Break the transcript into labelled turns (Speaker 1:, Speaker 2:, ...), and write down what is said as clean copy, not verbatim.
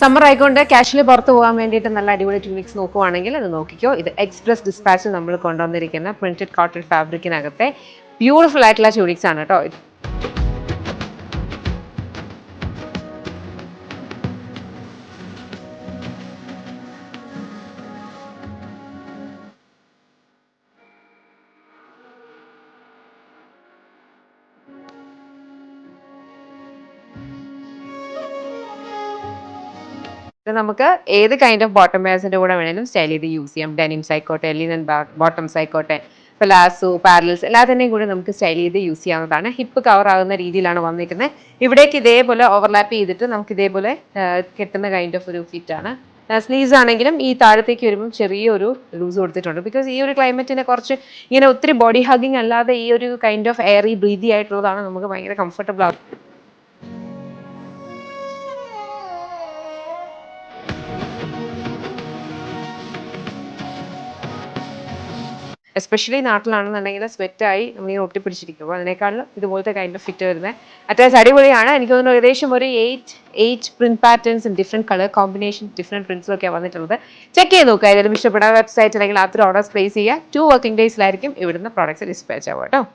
Speaker 1: Summer ആയിക്കൊണ്ട് casually പുറത്ത് പോകാൻ വേണ്ടിയിട്ട് നല്ല അടിപൊളി ട്യൂണിക്സ് നോക്കുവാണെങ്കിൽ അത് നോക്കിക്കോ. ഇത് എക്സ്പ്രസ് ഡിസ്പാച്ചിൽ നമ്മൾ കൊണ്ടുവന്നിരിക്കുന്ന പ്രിന്റഡ് കോട്ടൺ ഫാബ്രിക്കിനകത്തെ ബ്യൂട്ടിഫുൾ ആയിട്ടുള്ള ട്യൂണിക്സ് ആണ് കേട്ടോ. നമുക്ക് ഏത് കൈൻഡ് ഓഫ് ബോട്ടം വെയർസിന്റെ കൂടെ വേണമെങ്കിലും സ്റ്റൈൽ ചെയ്ത് യൂസ് ചെയ്യാം. ഡെനിംസ് ആയിക്കോട്ടെ, ലിനൻ ബോട്ടംസ് ആയിക്കോട്ടെ, പലാസോ, പാരൽസ് എല്ലാത്തിൻ്റെയും കൂടെ നമുക്ക് സ്റ്റൈൽ ചെയ്ത് യൂസ് ചെയ്യാവുന്നതാണ്. ഹിപ്പ് കവർ ആകുന്ന രീതിയിലാണ് വന്നിരിക്കുന്നത്. ഇവിടേക്ക് ഇതേപോലെ ഓവർലാപ്പ് ചെയ്തിട്ട് നമുക്ക് ഇതേപോലെ കെട്ടുന്ന കൈൻഡ് ഓഫ് ഒരു ഫിറ്റാണ്. സ്ലീവ്സ് ആണെങ്കിലും ഈ താഴത്തേക്ക് വരുമ്പം ചെറിയൊരു ലൂസ് കൊടുത്തിട്ടുണ്ട്. ബിക്കോസ് ഈ ഒരു ക്ലൈമറ്റിനെ കുറച്ച് ഇങ്ങനെ ഒത്തിരി ബോഡി ഹഗ്ഗിങ് അല്ലാതെ ഈ ഒരു കൈൻഡ് ഓഫ് എയറി ബ്രീതി ആയിട്ടുള്ളതാണ് നമുക്ക് ഭയങ്കര കംഫർട്ടബിൾ ആവും. എസ്പെഷ്യലി നാട്ടിലാണെന്നുണ്ടെങ്കിൽ സ്വെറ്റായി നമ്മളിങ്ങനെ ഒട്ടിപ്പിടിച്ചിരിക്കും. അപ്പോൾ അതിനേക്കാളും ഇതുപോലത്തെ കൈൻഡ് ഓഫ് ഫിറ്റ് വരുന്നത് അത്യാവശ്യം അടിപൊളിയാണ്. എനിക്ക് തോന്നുന്നു ഏകദേശം ഒരു 8 പ്രിന്റ് പാറ്റേൺസും ഡിഫറെൻറ്റ് കളർ കോമ്പിനേഷൻ ഡിഫറെൻറ്റ് പ്രിന്റ്സും ഒക്കെ വന്നിട്ടുള്ളത്. ചെക്ക് ചെയ്ത് നോക്കുക. ഏതായാലും ഇഷ്ടപ്പെടാൻ വെബ്സൈറ്റ് അല്ലെങ്കിൽ അത്ര ഓർഡേഴ്സ് പ്ലേസ് ചെയ്യുക. 2 വർക്കിംഗ് ഡേയ്സിലായിരിക്കും ഇവിടുന്ന് പ്രോഡക്ട്സ് ഡിസ്പാച്ച് ആവുക കേട്ടോ.